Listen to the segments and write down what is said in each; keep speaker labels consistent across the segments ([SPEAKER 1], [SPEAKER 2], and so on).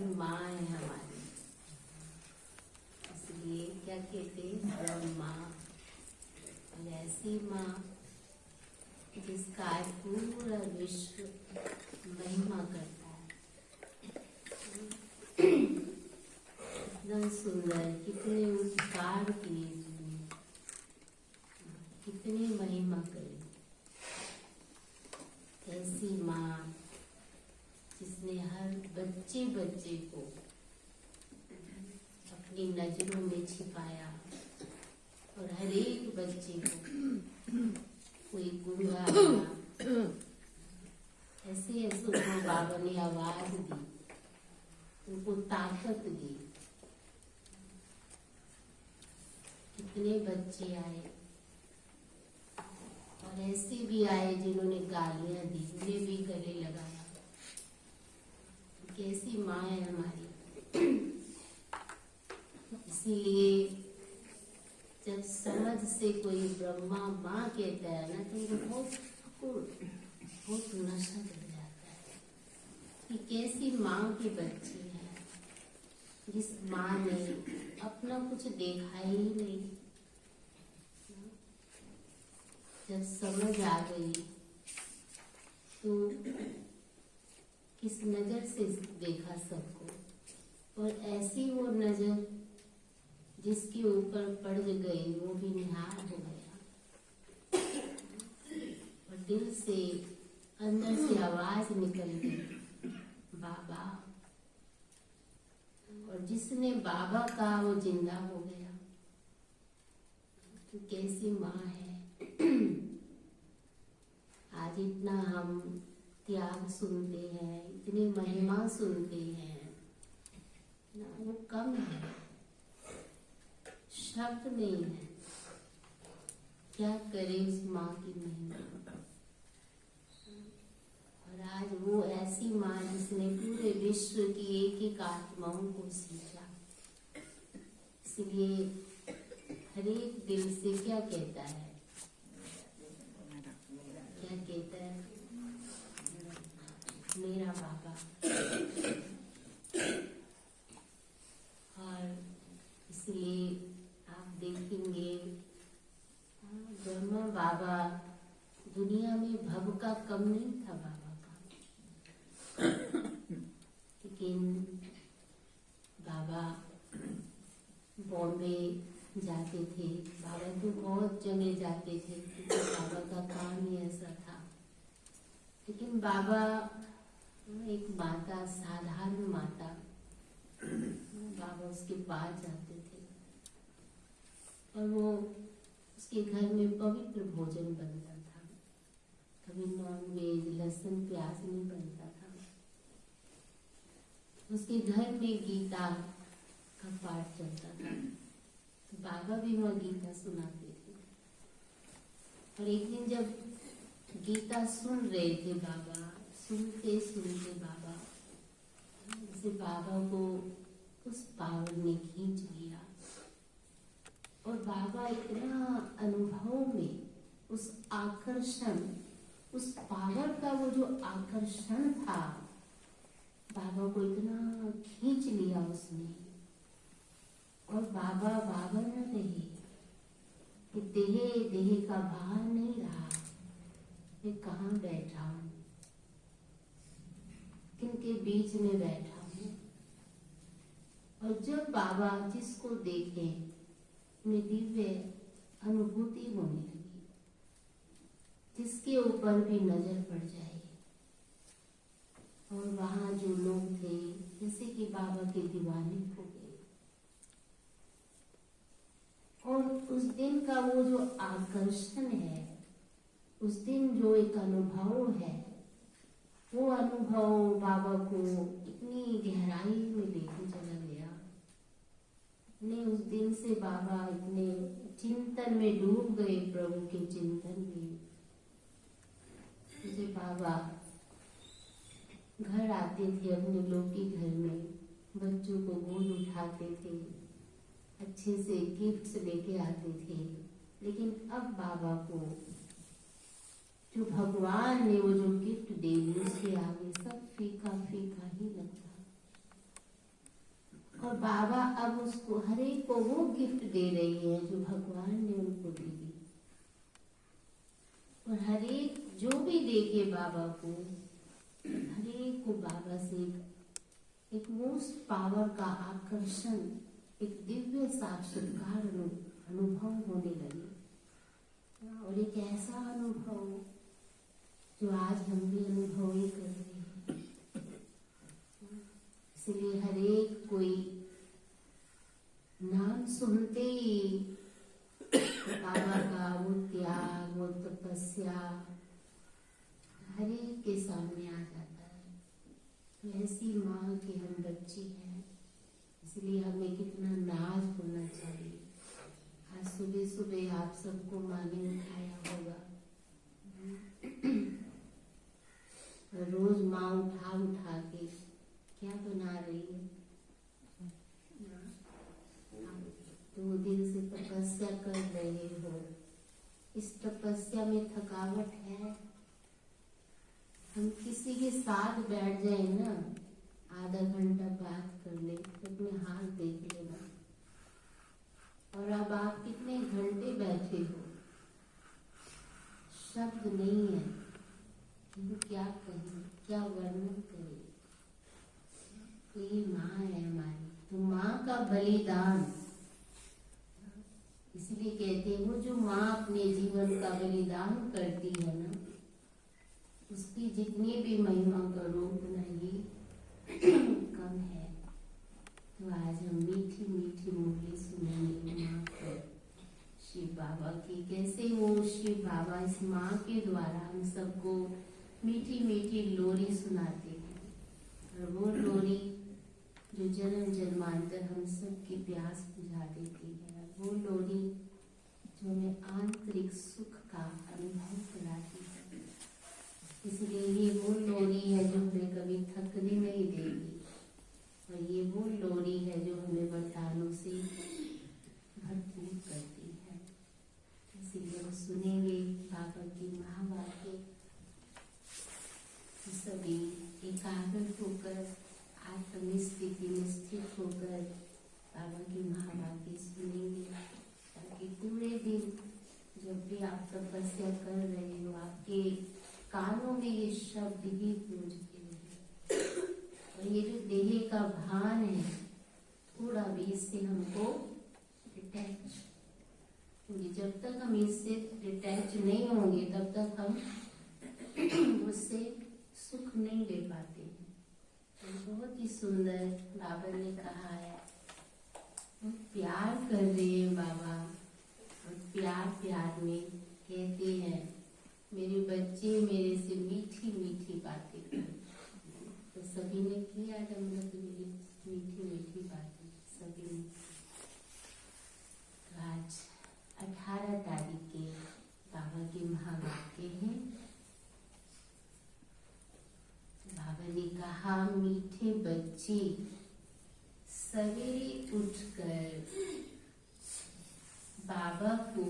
[SPEAKER 1] ऐसी माँ है हमारी, इसलिए क्या कहते हैं ब्रह्मा। और ऐसी माँ जिसका आज पूरा विश्व महिमा करता है। कितना सुंदर, कितने उपकार किए जिन्होंने, कितनी महिमा करी। ऐसी माँ जिसने हर बच्चे बच्चे को अपनी नजरों में छिपाया और हर एक बच्चे को कोई गूंगा ऐसे ऐसे उनको बाबा ने आवाज दी, उनको ताकत दी। कितने बच्चे आए और ऐसे भी आए जिन्होंने गालियां दी, उन्हें भी गले लगाया। कैसी माँ है हमारी। इसीलिए जब समझ से कोई ब्रह्मा माँ कहता है ना, तो वो बहुत नशा कर जाता है कि कैसी माँ के बच्चे हैं, जिस माँ ने अपना कुछ देखा ही नहीं। जब समझ आ गई तो किस नजर से देखा सबको, और ऐसी वो नजर जिसके ऊपर पड़ गई वो भी निहार हो गया और दिल से अंदर से आवाज निकल गई बाबा। और जिसने बाबा कहा वो जिंदा हो गया। तो कैसी माँ है। आज इतना हम त्याग सुनते हैं, इतनी महिमा सुनते हैं ना, वो कम है, शब्द नहीं है। क्या करे उस माँ की महिमा। और आज वो ऐसी माँ जिसने पूरे विश्व की एक एक आत्माओं को सींचा। इसलिए हर एक दिल से क्या कहता है, क्या कहता है, मेरा बाबा। और इसलिए आप देखेंगे ब्रह्मा बाबा, दुनिया में भव का कम नहीं था बाबा का। लेकिन बाबा बॉम्बे जाते थे, बाबा तो बहुत जगह जाते थे क्योंकि बाबा का काम ही ऐसा था। लेकिन बाबा एक माता, साधारण माता, बाबा उसके पास जाते थे और वो उसके घर में पवित्र भोजन बनता था। कभी नॉन वेज, लहसुन प्याज नहीं बनता था। उसके घर में गीता का पाठ चलता था, तो बाबा भी वह गीता सुनाते थे। और एक दिन जब गीता सुन रहे थे बाबा, सुनते सुनते बाबा, जैसे बाबा को उस पावर ने खींच लिया और बाबा इतना अनुभव में उस आकर्षण, उस पावर का वो जो आकर्षण था, बाबा को इतना खींच लिया उसने। और बाबा बाबा न रहे कि देह देह का भार नहीं रहा, मैं कहाँ बैठा हूँ, किनके बीच में बैठा हूँ। और जब बाबा जिसको देखे उन्हें दिव्य अनुभूति होने लगी, जिसके ऊपर भी नजर पड़ जाए। और वहां जो लोग थे जैसे कि बाबा के दीवाने हो गए। और उस दिन का वो जो आकर्षण है, उस दिन जो एक अनुभव है, वो अनुभव बाबा को इतनी गहराई में लेके चला गया। ने उस दिन से बाबा इतने चिंतन में डूब गए, प्रभु के चिंतन में। जैसे बाबा घर आते थे अपने लोग के घर में, बच्चों को गोद उठाते थे, अच्छे से गिफ्ट्स लेके आते थे। लेकिन अब बाबा को जो भगवान ने वो जो गिफ्ट दे दी, उसके आगे सब फीका फीका ही लगता। और बाबा अब उसको हर एक को वो गिफ्ट दे रही है जो भगवान ने उनको दी। और हर एक जो भी देखे बाबा को, हर एक को बाबा से एक मोस्ट पावर का आकर्षण, एक दिव्य साक्षात्कार अनुभव होने लगे। और एक ऐसा अनुभव जो आज हम भी अनुभव ही कर रहे हैं। इसलिए हर एक कोई नाम सुनते ही बाबा का वो त्याग, वो तपस्या हर एक के सामने आ जाता है। तो ऐसी माँ के हम बच्चे हैं, इसलिए हमें कितना नाज होना चाहिए। आज सुबह सुबह आप सबको माँ ने उठाया होगा। रोज माँ उठा उठा के क्या बना रही है? 2 दिन से तपस्या कर रहे हो। इस तपस्या में थकावट है। हम किसी के साथ बैठ जाए ना, आधा घंटा बात कर ले, अपने हाथ देख लेना। और अब आप कितने घंटे बैठे हो, शब्द नहीं है कि क्या कहें, क्या वर्णन करें। तो ये माँ है हमारी, तो माँ का बलिदान, इसलिए कहते हैं वो जो माँ अपने जीवन का बलिदान करती है ना, उसकी जितनी भी महिमा करो उतना ही कम है। तो आज हम मीठी मीठी मुरली सुनेंगे माँ को, शिव बाबा की। कैसे वो शिव बाबा इस माँ के द्वारा हम सबको मीठी मीठी लोरी सुनाते हैं। और वो लोरी जो जन्म जन्मांतर हम सब की प्यास बुझा देती है, वो लोरी जो हमें आंतरिक सुख का अनुभव कराती है। इसलिए ये वो लोरी है जो हमें कभी थकने नहीं देगी। और ये वो लोरी है जो हमें वरदानों से भरपूर करती है। इसलिए हम सुनेंगे बाबा की महावाक्य। सभी एकाग्र होकर आत्म स्थिति में स्थित होकर बाबा की महावाक्य सुनेंगे, ताकि पूरे दिन जब भी आप तपस्या कर रहे हो आपके कानों में ये शब्द ही गूंजते रहे। और ये जो देह का भान है, थोड़ा भी इससे हमको डिटैच, क्योंकि जब तक हम इससे डिटैच नहीं होंगे तब तक हम उससे सुख नहीं ले पाते हैं। तो बहुत ही सुंदर बाबा ने कहा है, प्यार कर रहे हैं बाबा, और प्यार प्यार में कहते हैं मेरे बच्चे मेरे से मीठी मीठी बातें कर। तो सभी ने किया अमृत मेरी मीठी मीठी बातें सभी ने। तो आज 18 तारीख के बाबा के महावाक्य हैं। बाबा ने कहा, मीठे बच्चे सवेरे उठकर बाबा को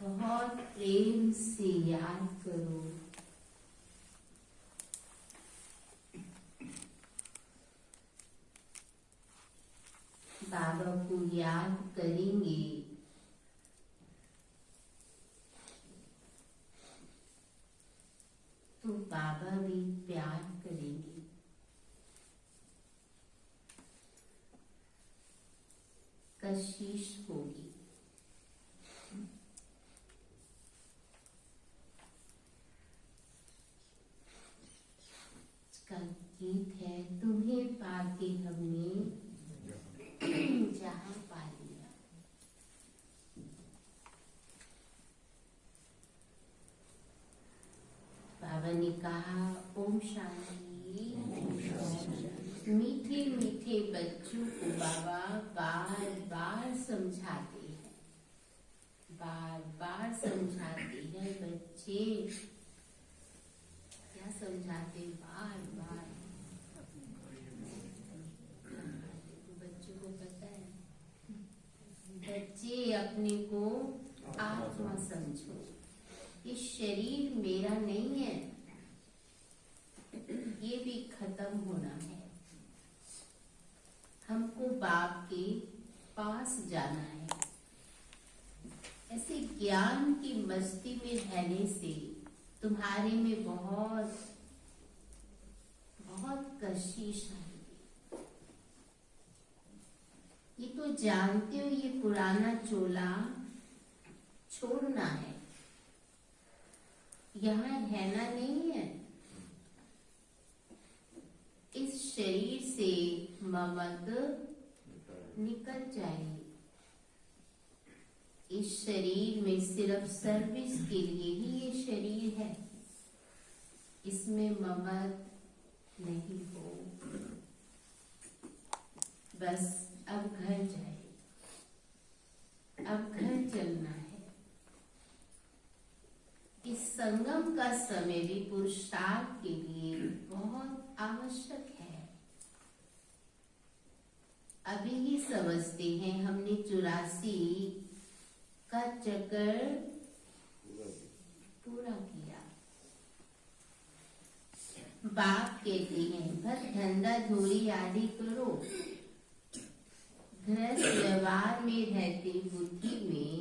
[SPEAKER 1] बहुत प्रेम से याद करो। बाबा को याद करेंगे तो बाबा भी प्यार करेंगे। कशिश होगी। इसका गीत है, तुम्हें पाके हमने जहां पा लिया। बाबा ने कहा, ओम शांति। मीठे मीठे बच्चों को बाबा बार बार समझाते हैं, बार बार समझाते हैं। बच्चे क्या समझाते, बार बार। बच्चों को पता है, बच्चे अपने को आत्मा समझो। ये शरीर मेरा नहीं है, ये भी खत्म खत्म होना है। हमको बाप के पास जाना है। ऐसे ज्ञान की मस्ती में रहने से तुम्हारे में बहुत बहुत कशिश आएगी। ये तो जानते हो ये पुराना चोला छोड़ना है, यहाँ रहना नहीं है। इस शरीर से ममत निकल जाएगी। इस शरीर में सिर्फ सर्विस के लिए ही ये शरीर है, इसमें ममत नहीं हो। बस अब घर जाए, अब घर चलना है। इस संगम का समय भी पुरुषार्थ के लिए बहुत आवश्यक है। अभी ही समझते हैं हमने 84 का चक्कर पूरा किया। बाप कहते हैं बस धंधा धोरी आदि करो, गृहस्थ व्यवहार में रहते बुद्धि में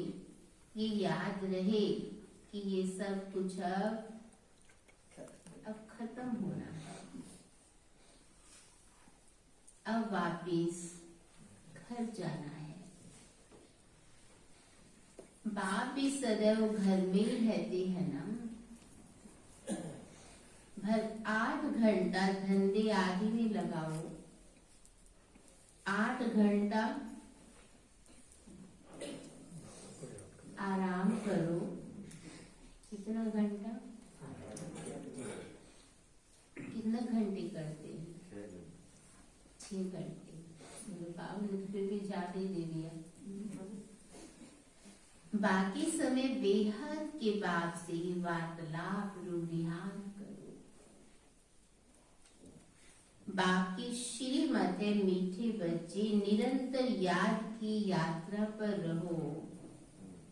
[SPEAKER 1] ये याद रहे कि ये सब कुछ अब खत्म होना है। अब वापिस घर जाना है। बाप भी सदैव घर में ही रहते हैं ना। भर 8 घंटा धंधे आदि में लगाओ, 8 घंटा आराम करो। कितना घंटा, कितना घंटे करते हैं? 6 घंटे। बाबू ने फिर भी ज्यादा दे दिया। बाकी समय बेहद के बाद से वार्तालाप रूढ़ियान करो। बाकी श्रीमत है मीठे बच्चे, निरंतर याद की यात्रा पर रहो।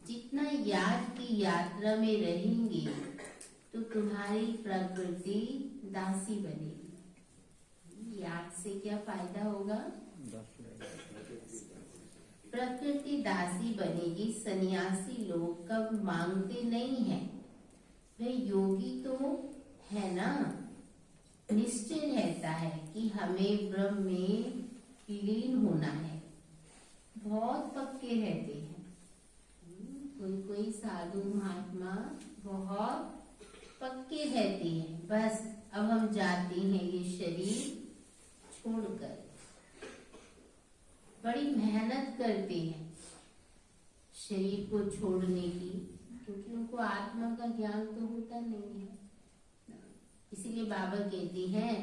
[SPEAKER 1] जितना याद की यात्रा में रहेंगे तो तुम्हारी प्रकृति दासी बनेगी। याद से क्या फायदा होगा? प्रकृति दासी बनेगी। सन्यासी लोग कब मांगते नहीं है, वे योगी तो है ना, निश्चय रहता है कि हमें ब्रह्म में लीन होना है। बहुत पक्के रहते हैं। कोई कोई साधु महात्मा बहुत पक्के रहते हैं। बस अब हम जाते हैं ये शरीर छोड़कर। बड़ी मेहनत करते हैं शरीर को छोड़ने की, क्योंकि उनको आत्मा का ज्ञान तो होता नहीं है। इसीलिए बाबा कहते हैं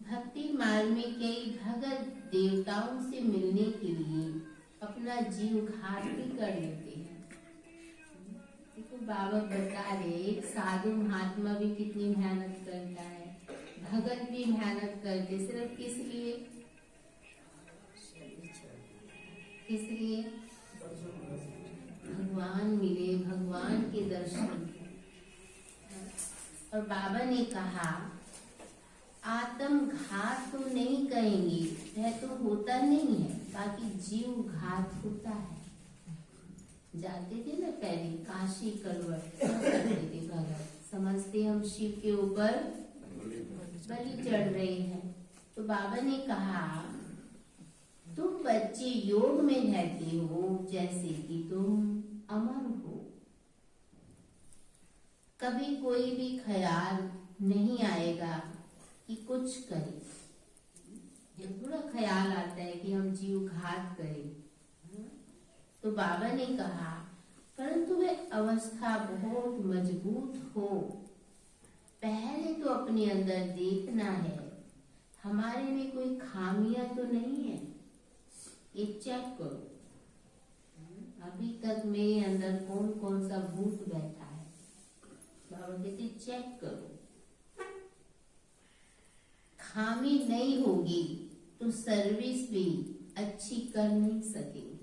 [SPEAKER 1] भक्ति मार्ग में कई भगत देवताओं से मिलने के लिए अपना जीव घात भी कर लेते हैं। तो बाबा बता रहे एक साधु महात्मा भी कितनी मेहनत करता है, भगत भी मेहनत करते, सिर्फ किस लिए? इसलिए भगवान मिले, भगवान के दर्शन। और बाबा ने कहा आत्मघात तो नहीं कहेंगे, वह तो होता नहीं है, बाकी जीव घात होता है। जाते थे ना पहले काशी करवट करते थे भगत, समझते हम शिव के ऊपर बलि चढ़ रहे हैं। तो बाबा ने कहा तुम बच्चे योग में रहते हो जैसे कि तुम अमर हो। कभी कोई भी ख्याल नहीं आएगा कि कुछ करें। ये पूरा ख्याल आता है कि हम जीव घात करें। तो बाबा ने कहा परंतु वह अवस्था बहुत मजबूत हो। पहले तो अपने अंदर देखना है हमारे में कोई खामियां तो नहीं है, ये चेक करो। अभी तक मेरे अंदर कौन कौन सा भूत बैठा है, बाबा कहते चेक करो। खामी नहीं होगी तो सर्विस भी अच्छी कर नहीं सकेंगे।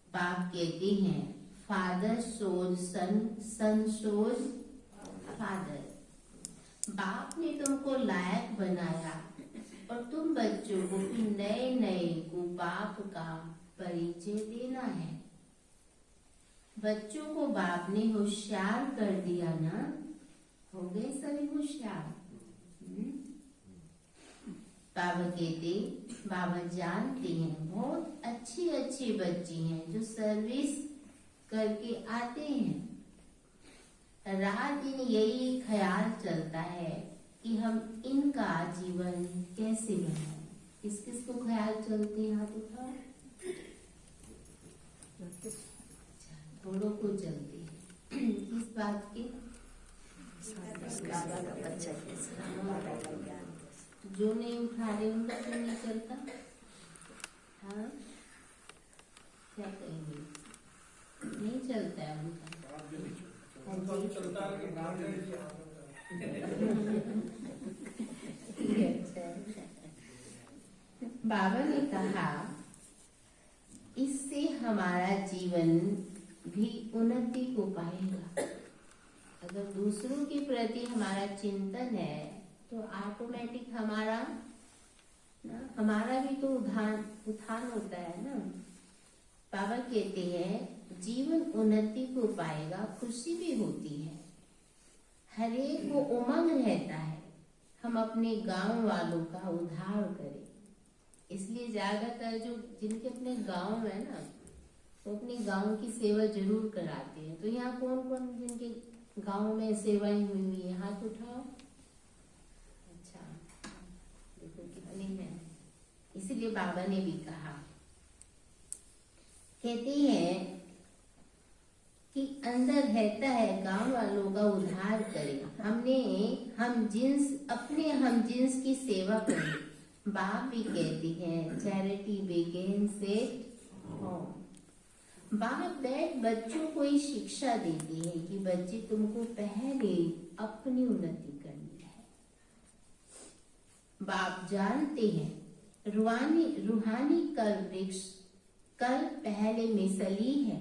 [SPEAKER 1] बाप कहते हैं फादर शोज सन, सन शोज फादर। बाप ने तुमको लायक बनाया और तुम बच्चों को भी नए नए को बाप का परिचय देना है। बच्चों को बाप ने होशियार कर दिया ना, हो गए सभी होशियार। बाबा कहते, बाबा जानते हैं बहुत अच्छी अच्छी बच्ची हैं जो सर्विस करके आते हैं। रात दिन यही ख्याल चलता है कि हम इनका जीवन कैसे बनाएं। किस किस को ख्याल चलते हैं, हाथ उठाओ। थोड़ों को चलती है। किस बात की? जो नहीं उठा रहे उनका क्यों नहीं चलता? हाँ, क्या कहेंगे? नहीं चलता है उनका। बाबा ने कहा इससे हमारा जीवन भी उन्नति को पाएगा। अगर दूसरों के प्रति हमारा चिंतन है तो ऑटोमेटिक हमारा भी तो उत्थान होता है ना। बाबा कहते हैं जीवन उन्नति को पाएगा, खुशी भी होती है, हर एक को उमंग रहता है हम अपने गांव वालों का उद्धार करें। इसलिए ज्यादातर जो जिनके अपने गांव है ना, वो अपने गांव की सेवा जरूर कराते हैं। तो यहाँ कौन कौन जिनके गांव में सेवाएं हुई हुई है, हाथ उठाओ। अच्छा, देखो कितने हैं। इसलिए बाबा ने भी कहा, कहते हैं कि अंदर रहता है गांव वालों का उद्धार करें। हम जिन्स की सेवा करें। बाप भी कहती हैं चैरिटी बिगिंस एट होम। बाप बैठ बच्चों को ही शिक्षा देती है कि बच्चे तुमको पहले अपनी उन्नति करनी है। बाप जानते हैं रूहानी कल पहले मिसली है।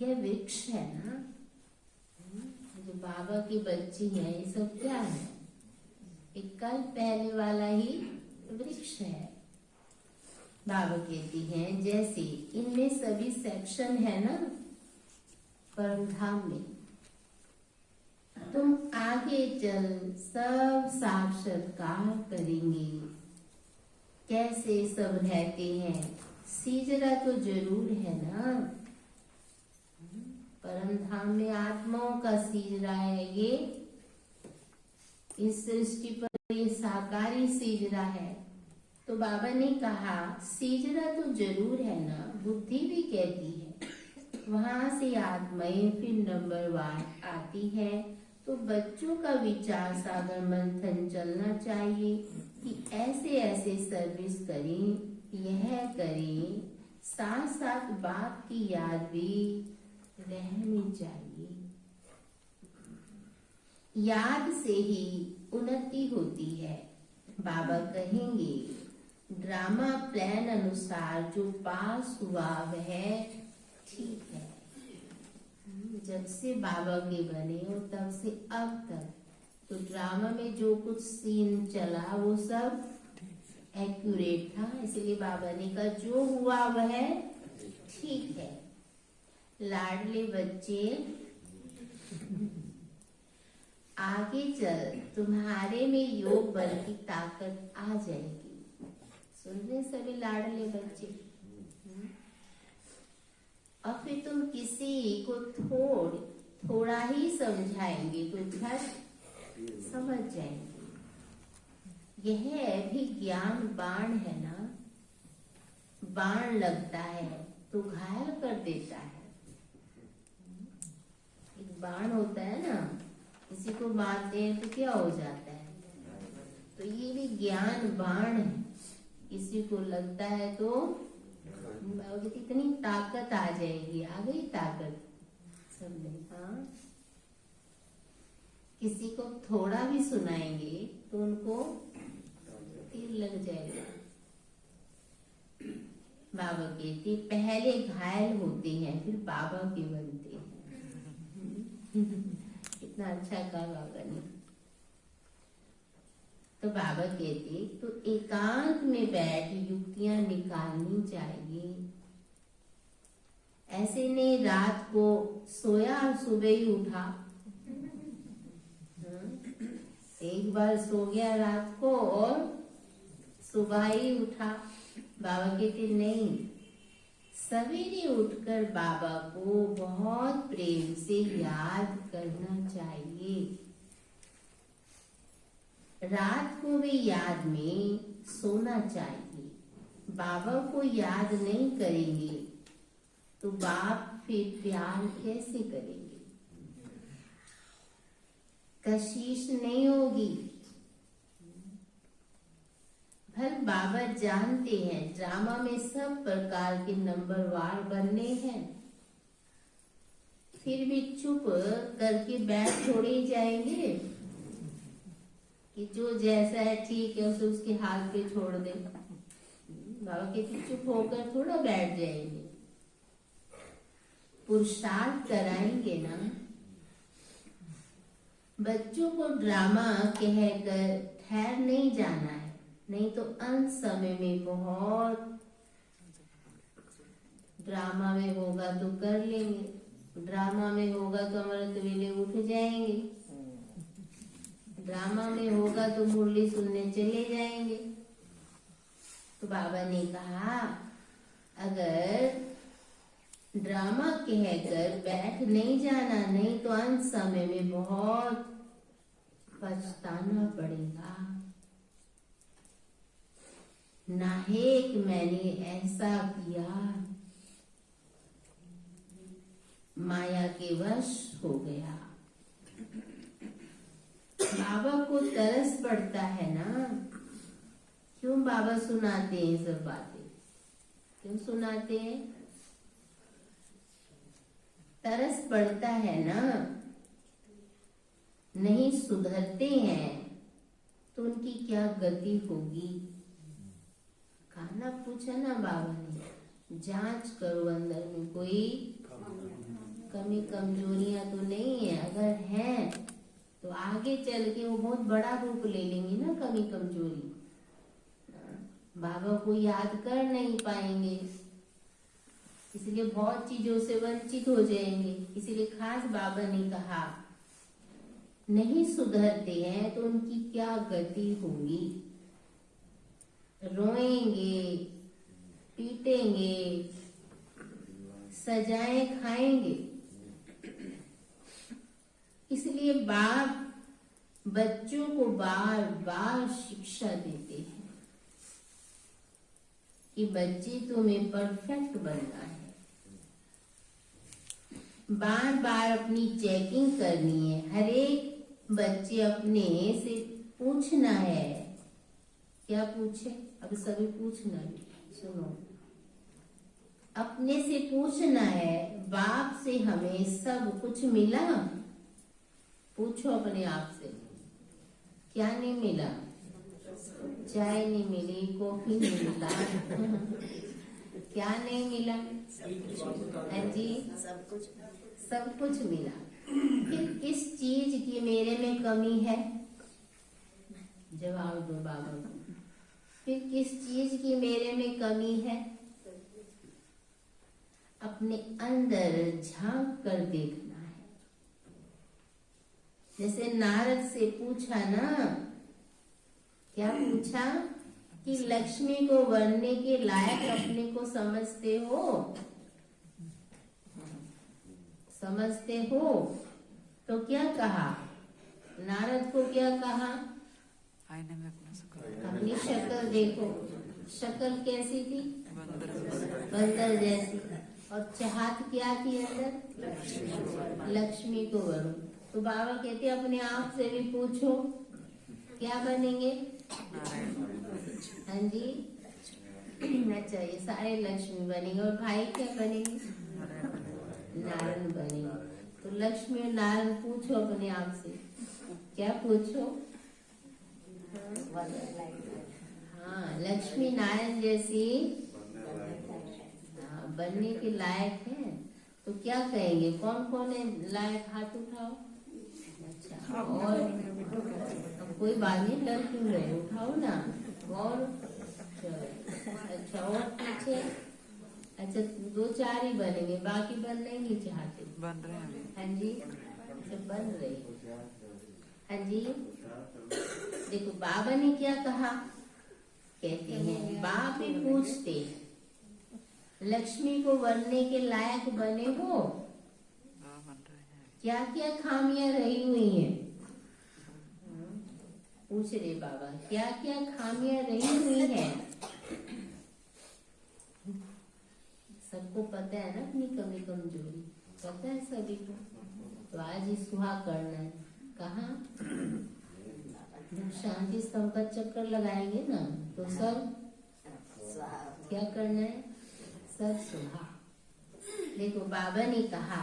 [SPEAKER 1] यह वृक्ष है ना, जो बाबा की बच्ची है, ये सब क्या है? एक कल पहले वाला ही वृक्ष है। बाबा कहती हैं जैसे इनमें सभी सेक्शन है ना परमधाम में, तुम आगे चल सब साक्षात्कार करेंगे। कैसे सब रहते हैं, सीजरा तो जरूर है ना। परमधाम में आत्माओं का सीजरा है। ये इस सृष्टि पर ये साकारी सीजरा है। तो बाबा ने कहा सीजरा तो जरूर है ना, बुद्धि भी कहती है। वहां से आत्माएं फिर नंबर 1 आती है। तो बच्चों का विचार सागर मंथन चलना चाहिए कि ऐसे ऐसे सर्विस करें, यह करें, साथ साथ बाप की याद भी रहनी चाहिए। याद से ही उन्नति होती है। बाबा कहेंगे ड्रामा प्लान अनुसार जो पास हुआ वह ठीक है। जब से बाबा के बने और तब से अब तक तो ड्रामा में जो कुछ सीन चला वो सब एक्यूरेट था। इसलिए बाबा ने कहा जो हुआ वह ठीक है। लाडले बच्चे, आगे चल तुम्हारे में योग बल की ताकत आ जाएगी। सुन रहे सभी लाडले बच्चे? और फिर तुम किसी को थोड़ा ही समझाएंगे तो झट समझ जाएंगे। यह भी ज्ञान बाण है ना। बाण लगता है तो घायल कर देता है। एक बाण होता है ना, किसी को मारते हैं तो क्या हो जाता है। तो ये भी ज्ञान बाण है। किसी को लगता है तो इतनी ताकत आ जाएगी। आ गई ताकत समझे? हाँ, किसी को थोड़ा भी सुनाएंगे तो उनको तीर लग जाएगा। बाबा कहते पहले घायल होते हैं फिर बाबा के बनते हैं। कितना अच्छा कहा बाबा ने। तो बाबा कहते तो एकांत में बैठ युक्तियां निकालनी चाहिए। ऐसे नहीं रात को सोया और सुबह ही उठा। एक बार सो गया रात को और सुबह ही उठा। बाबा कहते नहीं, सवेरे उठकर बाबा को बहुत प्रेम से याद करना चाहिए। रात को भी याद में सोना चाहिए। बाबा को याद नहीं करेंगे तो बाप फिर प्यार कैसे करेंगे? कशिश नहीं होगी। भल बाबा जानते हैं ड्रामा में सब प्रकार के नंबरवार बनने हैं, फिर भी चुप करके बैठ थोड़े जाएंगे कि जो जैसा है ठीक है उसे उसके हाथ पे छोड़ दे। बाबा कहते चुप होकर थोड़ा बैठ जाएंगे, पुरुषार्थ कराएंगे ना। बच्चों को ड्रामा कहकर ठहर नहीं जाना है, नहीं तो अंत समय में बहुत ड्रामा में होगा तो कर लेंगे, ड्रामा में होगा तो अमृत वेले उठ जाएंगे, ड्रामा में होगा तो मुरली सुनने चले जाएंगे। तो बाबा ने कहा अगर ड्रामा कहकर बैठ नहीं जाना, नहीं तो अंत समय में बहुत पछताना पड़ेगा। नाहेक मैंने ऐसा किया, माया के वश हो गया। बाबा को तरस पड़ता है ना, क्यों बाबा सुनाते हैं सब बातें? क्यों सुनाते हैं? तरस पड़ता है ना। नहीं सुधरते हैं तो उनकी क्या गति होगी? खाना पूछा ना बाबा ने, जांच करो अंदर में कोई कमी कमजोरियां तो नहीं है। अगर है तो आगे चल के वो बहुत बड़ा रूप ले लेंगी ना कमी कमजोरी। बाबा को याद कर नहीं पाएंगे, इसलिए बहुत चीजों से वंचित हो जाएंगे। इसीलिए खास बाबा ने कहा नहीं सुधरते हैं तो उनकी क्या गति होगी? रोएंगे, पीटेंगे, सजाएं खाएंगे। इसलिए बाप बच्चों को बार बार शिक्षा देते हैं कि बच्चे तुम्हें परफेक्ट बनना है। बार बार अपनी चेकिंग करनी है। हर एक बच्चे अपने से पूछना है। क्या पूछे? अब सभी पूछना है, सुनो। अपने से पूछना है, बाप से हमें सब कुछ मिला? पूछो अपने आप से, क्या नहीं मिला? चाय नहीं मिली, कॉफी नहीं मिला, क्या नहीं मिला? हाँ जी, सब कुछ मिला। फिर किस चीज की मेरे में कमी है? जवाब दो बाबा को। फिर किस चीज की मेरे में कमी है? अपने अंदर झांक कर देखना है। जैसे नारद से पूछा ना, क्या पूछा कि लक्ष्मी को वरने के लायक अपने को समझते हो? समझते हो? तो क्या कहा? नारद को क्या कहा?
[SPEAKER 2] आईने में
[SPEAKER 1] अपनी शक्ल देखो। शक्ल कैसी थी? बंदर जैसी। और चाहत क्या थी अंदर? लक्ष्मी को वरुण। तो बाबा कहते अपने आप से भी पूछो, क्या बनेंगे? हाँ जी, अच्छा ये सारे लक्ष्मी बनेंगे। और भाई क्या बनेंगे? नारायण बनेंगे। तो लक्ष्मी और नारायण पूछो अपने आप से, क्या पूछो? हाँ, लक्ष्मी नारायण जैसी बनने के लायक है। तो क्या कहेंगे? कौन कौन है लायक? हाथ उठाओ। अच्छा, और कोई बात नहीं, डर क्यों रहे, उठाओ ना। और अच्छा, और पीछे। अच्छा, 2-4 ही बनेंगे, बाकी बनना ही नहीं चाहते।
[SPEAKER 2] बन रहे हैं अभी।
[SPEAKER 1] हाँ जी, अच्छा बन रहे। हाँ जी, देखो बाबा ने क्या कहा, कहते हैं बाप भी पूछते, लक्ष्मी को बनने के लायक बने हो?
[SPEAKER 2] बन रहे हैं।
[SPEAKER 1] क्या क्या खामियां रही हुई हैं? पूछ रहे बाबा, क्या क्या खामियां रही हुई हैं? सबको पता है ना अपनी कमी कमजोरी, पता है सभी को। तो आज ही सुहाग करना है। कहाँ? जब शांति स्तंभ का चक्कर लगाएंगे ना, तो सब क्या करना है? सब सुहाग। देखो बाबा ने कहा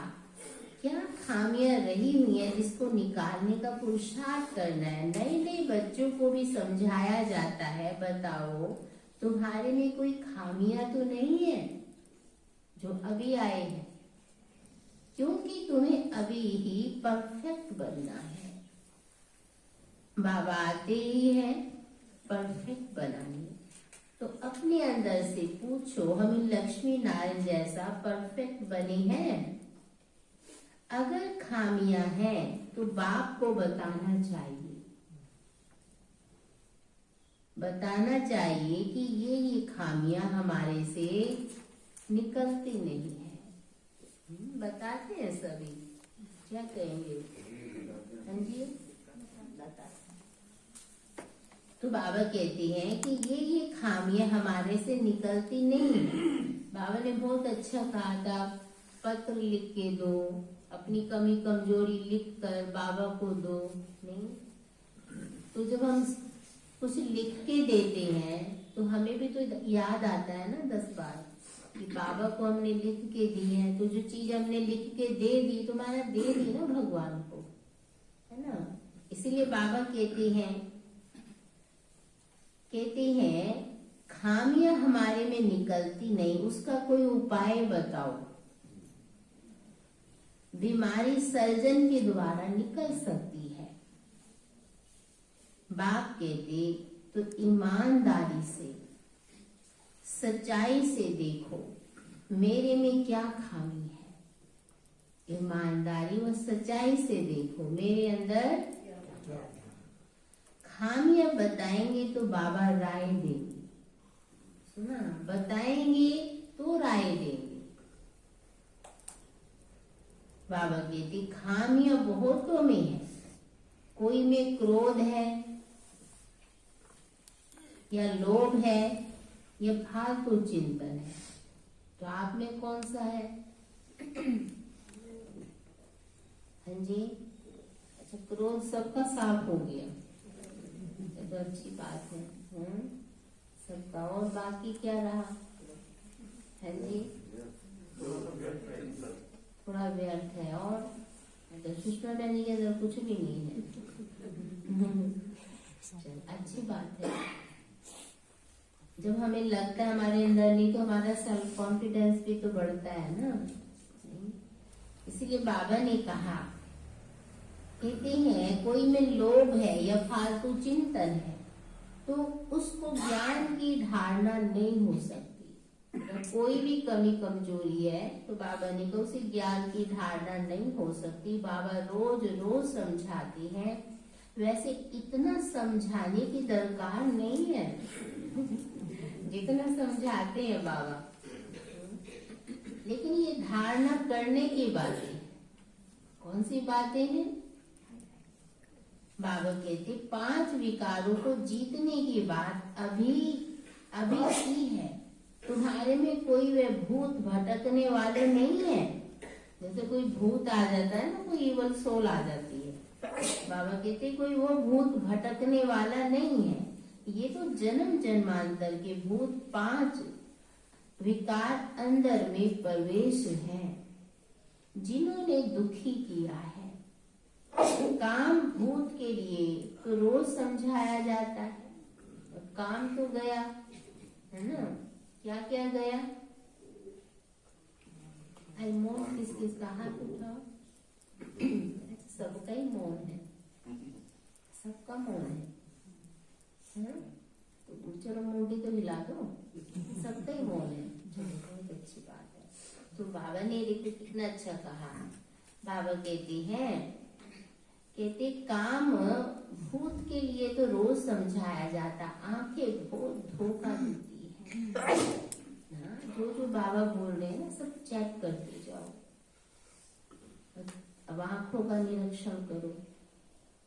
[SPEAKER 1] क्या खामियां रही हुई है जिसको निकालने का पुरुषार्थ करना है। नए नए बच्चों को भी समझाया जाता है, बताओ तुम्हारे में कोई खामियां तो नहीं है जो अभी आए हैं, क्योंकि तुम्हें अभी ही परफेक्ट बनना है। बाबा आते ही है परफेक्ट बनाने। तो अपने अंदर से पूछो, हम लक्ष्मी नारायण जैसा परफेक्ट बने हैं? अगर खामियां हैं तो बाप को बताना चाहिए, बताना चाहिए कि ये खामियां हमारे से निकलती नहीं है। बताते हैं सभी, क्या कहेंगे? हाँ जी, तो बाबा कहते हैं कि ये खामियां हमारे से निकलती नहीं है। बाबा ने बहुत अच्छा कहा था, पत्र लिख के दो, अपनी कमी कमजोरी लिख कर बाबा को दो। नहीं तो जब हम कुछ लिख के देते हैं तो हमें भी तो याद आता है ना 10 बार कि बाबा को हमने लिख के दी है। तो जो चीज हमने लिख के दे दी, तुम्हारा दे दी ना भगवान को, है ना। इसीलिए बाबा कहते हैं खामियां हमारे में निकलती नहीं, उसका कोई उपाय बताओ। बीमारी सर्जन के द्वारा निकल सकती है। बाप कहते तो ईमानदारी से, सच्चाई से देखो मेरे में क्या खामी है। ईमानदारी व सच्चाई से देखो मेरे अंदर खामियां बताएंगे तो बाबा राय देंगे। सुना, बताएंगे तो राय देंगे। बाबा कहते खामियां बहुतों में है, कोई में क्रोध है या लोभ है या फालतू चिंतन है। तो आप में कौन सा है? हाँ जी, अच्छा क्रोध सबका साफ हो गया, तो अच्छी बात है। सबका। और बाकी क्या रहा? हाँ जी, थोड़ा व्यर्थ है। और सुषमा बहन जी के अंदर कुछ भी नहीं है। अच्छी बात है। जब हमें लगता है हमारे अंदर नहीं, तो हमारा सेल्फ कॉन्फिडेंस भी तो बढ़ता है ना। इसीलिए बाबा ने कहा, कहते हैं कोई में लोभ है या फालतू चिंतन है तो उसको ज्ञान की धारणा नहीं हो सकती। अगर कोई भी कमी कमजोरी है तो बाबा ने कहा उसे ज्ञान की धारणा नहीं हो सकती। बाबा रोज रोज समझाते हैं, वैसे इतना समझाने की दरकार नहीं है जितना समझाते हैं बाबा, लेकिन ये धारणा करने की बातें। कौन सी बातें हैं? बाबा कहते 5 विकारों को जीतने की बात अभी की है। तुम्हारे में कोई वे भूत भटकने वाले नहीं है। जैसे कोई भूत आ जाता है ना, कोई इवल सोल आ जाती है, बाबा कहते कोई वो भूत भटकने वाला नहीं है। ये तो जन्म जन्मांतर के भूत 5 विकार अंदर में प्रवेश है, जिन्होंने दुखी किया है। काम भूत के लिए तो रोज समझाया जाता है, काम तो गया है ना। क्या क्या गया? आई मौन किस किस का हाथ उठाओ। सबका ही मौन है, सबका मोल है ना? तो चलो मुंडी तो हिला दो, सबका ही मोल है। चलो बहुत अच्छी बात है। तो बाबा ने देखो कितना अच्छा कहा। बाबा कहते काम भूत के लिए तो रोज समझाया जाता, आंखें बहुत धोखा देती है ना। जो बाबा बोल रहे हैं ना सब चेक करते जाओ। अब आंखों का निरीक्षण करो।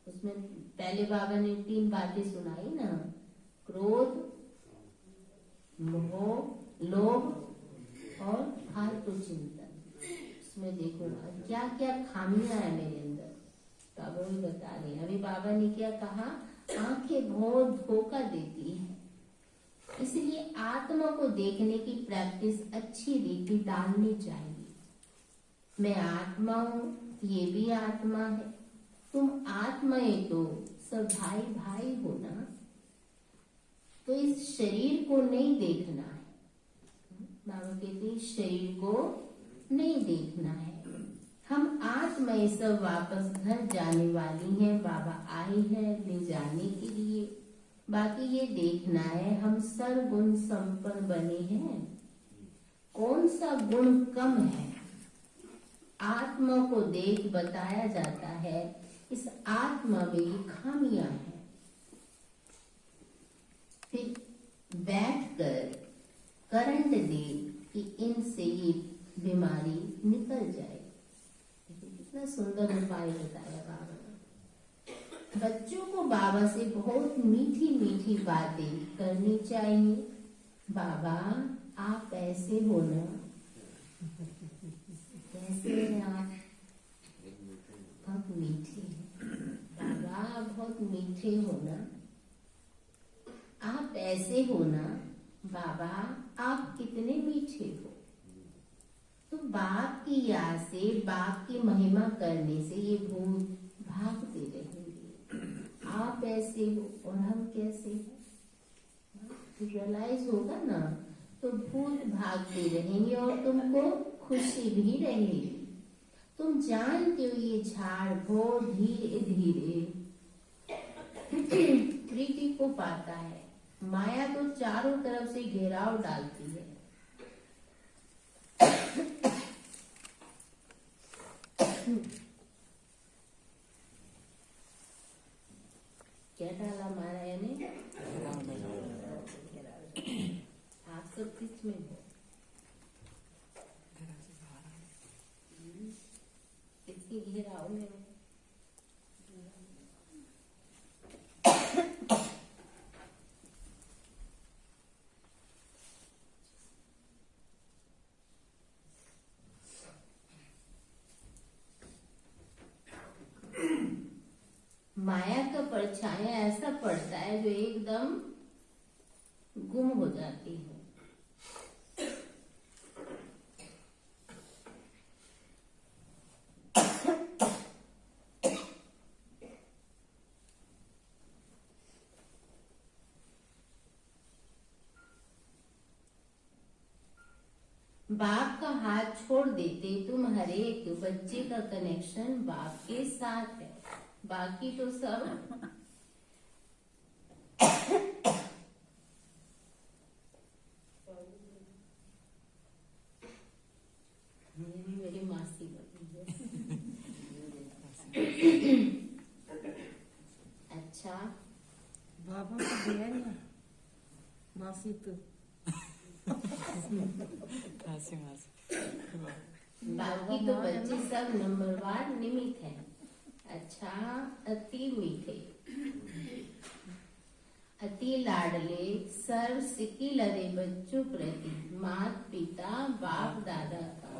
[SPEAKER 1] उसमें पहले बाबा ने 3 बातें सुनाई ना, क्रोध, मोह, लोभ और फालतू चिंतन। उसमें देखो क्या क्या खामियां है मेरे अंदर, बाबा भी बता रहे हैं। अभी बाबा ने क्या कहा, आंखें बहुत धोखा देती है, इसलिए आत्मा को देखने की प्रैक्टिस अच्छी रीति डालनी चाहिए। मैं आत्मा हूँ, ये भी आत्मा है, तुम आत्माएं तो सब भाई भाई हो ना। तो इस शरीर को नहीं देखना है। बाबा कहते हैं शरीर को नहीं देखना है। हम आत्माएं सब वापस घर जाने वाली हैं। बाबा आए हैं ले जाने के लिए। बाकी ये देखना है हम सर्वगुण संपन्न बने हैं, कौन सा गुण कम है। आत्मा को देख बताया जाता है इस आत्मा में ये खामियां हैं। फिर बैठकर करंट दे कि इनसे ये बीमारी निकल जाए। कितना सुंदर उपाय बताया बाबा ने। बच्चों को बाबा से बहुत मीठी मीठी बातें करनी चाहिए। बाबा आप ऐसे हो ना, कैसे हैं आप? बहुत मीठे हैं बाबा, आप बहुत मीठे हो ना। आप ऐसे हो ना बाबा, आप कितने मीठे हो। तो बाप की याद से, बाप की महिमा करने से ये भूत भागते रहेंगे। आप ऐसे हो और हम कैसे हैं, रियलाइज होगा ना तो भूत भागते रहेंगे और तुमको खुशी भी रहेगी। तुम जानते हो ये झाड़ बहुत धीरे धीरे प्रीति को पाता है। माया तो चारों तरफ से घेराव डालती है। क्या डाला माया ने? आप सब किस में हो? इसके घेराव में हो। माया का परछाया ऐसा पड़ता है जो एकदम गुम हो जाती है। बाप का हाथ छोड़ देते तुम, हर एक बच्चे का कनेक्शन बाप के साथ है। बाकी तो सब मेरी मासी बनी है। अच्छा
[SPEAKER 3] बाबा को दिया ना मासी तो
[SPEAKER 1] बाकी तो बच्चे सब नंबरवार निमित है। अच्छा अति मीठे, अति लाडले, सर्व सिकी लरे बच्चों प्रति मात पिता बाप दादा का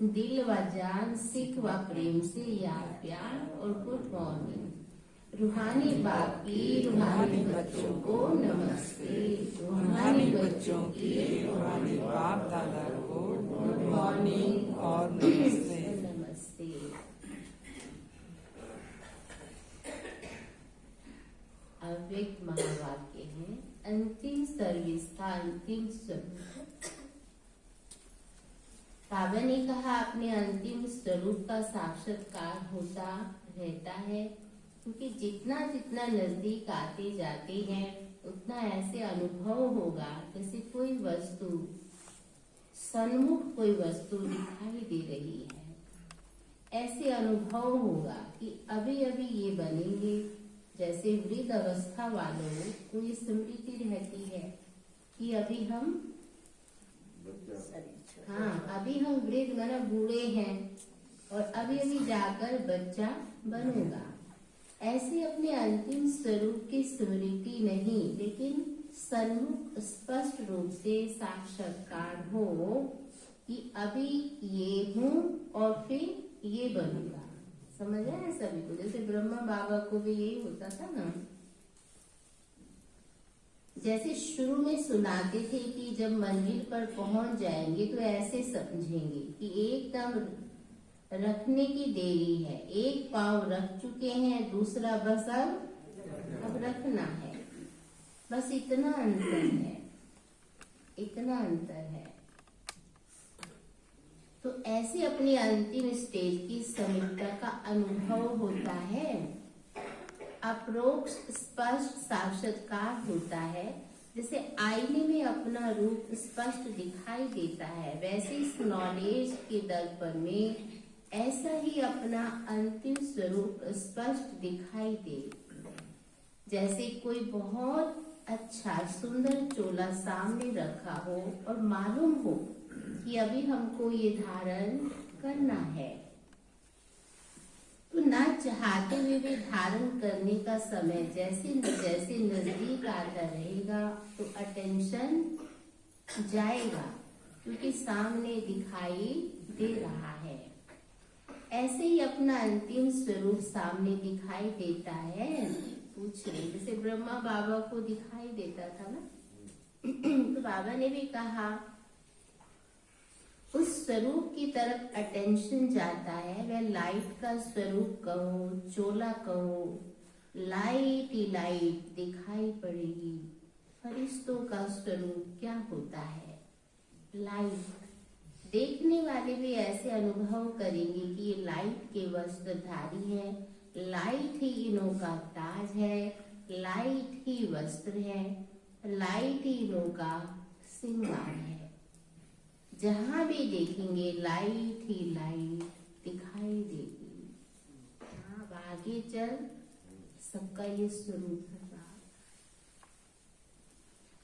[SPEAKER 1] दिल व जान सिख व प्रेम से याद प्यार और गुड मॉर्निंग। रूहानी बाप की रूहानी बच्चों को नमस्ते। रूहानी बच्चों की
[SPEAKER 2] रूहानी बाप दादा को गुड मॉर्निंग और नमस्ते।
[SPEAKER 1] नमस्ते। अव्यक्त महावाक्य है, अंतिम सर्विस का अंतिम स्वरूप। बाबा ने कहा अपने अंतिम स्वरूप का साक्षात्कार होता रहता है क्योंकि जितना जितना नजदीक आते जाते हैं उतना ऐसे अनुभव होगा जैसे कोई वस्तु सन्मुख कोई वस्तु दिखाई दे रही है। ऐसे अनुभव होगा कि अभी अभी ये बनेंगे। जैसे वृद्ध अवस्था वालों को ये स्मृति रहती है कि अभी हम अभी हम वृद्ध माना बूढ़े हैं और अभी अभी जाकर बच्चा बनूंगा। ऐसे अपने अंतिम स्वरूप की स्मृति नहीं, लेकिन सन्मुख स्पष्ट रूप से साक्षात्कार हो कि अभी ये हूँ और फिर ये बनूंगा। समझ आया सभी को? जैसे ब्रह्मा बाबा को भी यही होता था ना। जैसे शुरू में सुनाते थे कि जब मंजिल पर पहुंच जाएंगे तो ऐसे समझेंगे कि एकदम रखने की देरी है, एक पाँव रख चुके हैं, दूसरा बस अब रखना है। बस इतना अंतर है, इतना अंतर है। तो ऐसे अपनी अंतिम स्टेज की समीपता का अनुभव होता है। अप्रोक्ष स्पष्ट साक्षात्कार होता है। जैसे आईने में अपना रूप स्पष्ट दिखाई देता है, वैसे इस नॉलेज के दर्पण में ऐसा ही अपना अंतिम स्वरूप स्पष्ट दिखाई दे। जैसे कोई बहुत अच्छा सुंदर चोला सामने रखा हो और मालूम हो कि अभी हमको ये धारण करना है, तो ना चाहते हुए भी धारण करने का समय जैसे जैसे नजदीक आता रहेगा तो अटेंशन जाएगा, क्योंकि सामने दिखाई दे रहा है। ऐसे ही अपना अंतिम स्वरूप सामने दिखाई देता है। पूछ रहे जैसे ब्रह्मा बाबा को दिखाई देता था ना, तो बाबा ने भी कहा उस स्वरूप की तरफ अटेंशन जाता है। वह लाइट का स्वरूप कहो, चोला कहो, लाइट ही लाइट दिखाई पड़ेगी। फरिश्तों का स्वरूप क्या होता है? लाइट। देखने वाले भी ऐसे अनुभव करेंगे कि ये लाइट के वस्त्रधारी है, लाइट ही इन्हों का ताज है, लाइट ही वस्त्र है, लाइट ही इन्हों का श्रृंगार है। जहां भी देखेंगे लाइट ही लाइट दिखाई देगी। अब आगे चल सबका ये स्वरूप है।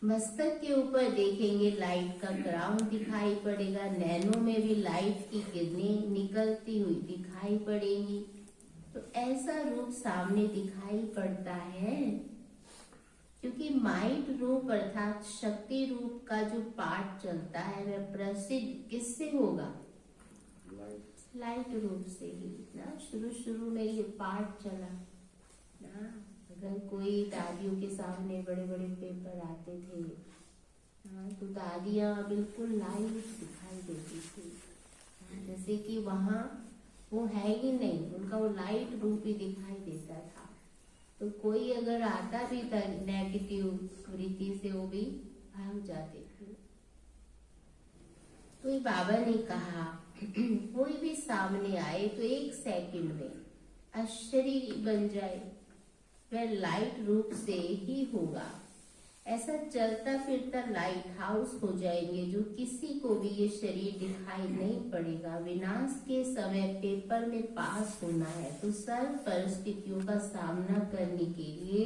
[SPEAKER 1] मस्तक के ऊपर देखेंगे लाइट का क्राउन दिखाई पड़ेगा। नैनों में भी लाइट की किरणें निकलती हुई दिखाई पड़ेंगी। तो ऐसा रूप सामने दिखाई पड़ता है, क्योंकि माइट रूप अर्थात शक्ति रूप का जो पाठ चलता है वह प्रसिद्ध किससे होगा? लाइट रूप से ही ना। शुरू में ये पाठ चला ना। अगर कोई दादियों के सामने बड़े बड़े पेपर आते थे तो दादियाँ बिल्कुल लाइट दिखाई देती थी, जैसे कि वहाँ वो है ही नहीं, उनका वो लाइट रूप ही दिखाई देता था। तो कोई अगर आता भी था नेगेटिव वृत्ति से, वो भी भाग जाते थे। तो बाबा ने कहा कोई भी सामने आए तो एक सेकंड में आश्चर्य बन जाए, वह लाइट रूप से ही होगा। ऐसा चलता फिरता लाइट हाउस हो जाएंगे जो किसी को भी ये शरीर दिखाई नहीं पड़ेगा। विनाश के समय पेपर में पास होना है तो सर्व परिस्थितियों का सामना करने के लिए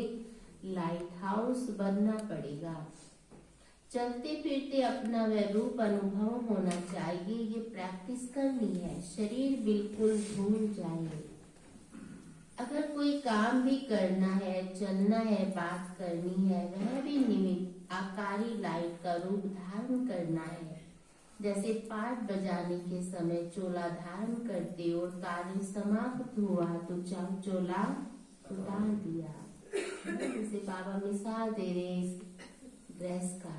[SPEAKER 1] लाइट हाउस बनना पड़ेगा। चलते फिरते अपना वह रूप अनुभव होना चाहिए। ये प्रैक्टिस करनी है, शरीर बिल्कुल भूल जाए। अगर कोई काम भी करना है, चलना है, बात करनी है, वह भी निमित्त आकारी लाइट का रूप धारण करना है। जैसे पाठ बजाने के समय चोला धारण करते और कार्य समाप्त हुआ तो चोला उतार दिया। जैसे बाबा मिसाल दे रहे इस ड्रेस का।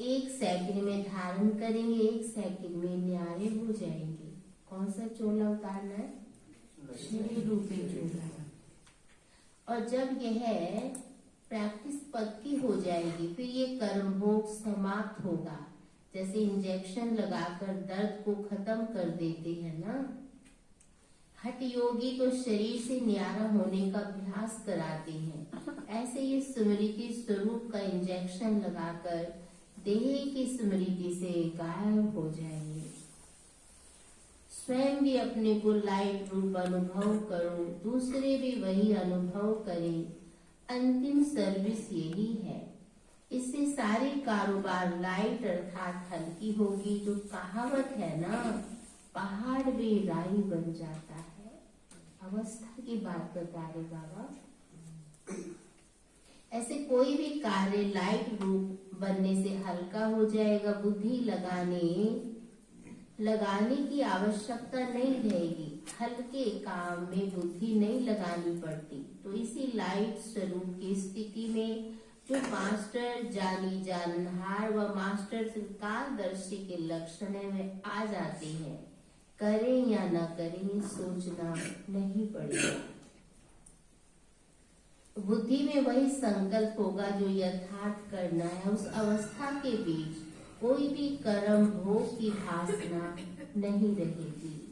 [SPEAKER 1] एक सेकंड में धारण करेंगे, एक सेकंड में न्यारे हो जाएंगे। कौन सा चोला उतारना है? शरीर रूपी चोला। और जब यह प्रैक्टिस पक्की हो जाएगी फिर ये कर्म भोग समाप्त होगा। जैसे इंजेक्शन लगाकर दर्द को खत्म कर देते हैं ना, हठ योगी तो शरीर से न्यारा होने का अभ्यास कराते हैं। ऐसे ये स्मृति स्वरूप का इंजेक्शन लगाकर देह की स्मृति से गायब हो जाएंगे। स्वयं भी अपने को लाइट रूप अनुभव करो, दूसरे भी वही अनुभव करें। अंतिम सर्विस यही है। इससे सारे कारोबार लाइट अर्थात हल्की होगी। जो कहावत है ना, पहाड़ भी राई बन जाता है। अवस्था की बात बता रहे बाबा। ऐसे कोई भी कार्य लाइट रूप बनने से हल्का हो जाएगा। बुद्धि लगाने की आवश्यकता नहीं रहेगी। हल्के काम में बुद्धि नहीं लगानी पड़ती। तो इसी लाइट स्वरूप की स्थिति में जो मास्टर जानी जानहार व मास्टर कालदर्शी के लक्षण है वे आ जाते हैं। करें या न करें सोचना नहीं पड़ेगा। बुद्धि में वही संकल्प होगा जो यथार्थ करना है। उस अवस्था के बीच कोई भी कर्म भोग की वासना नहीं रहेगी।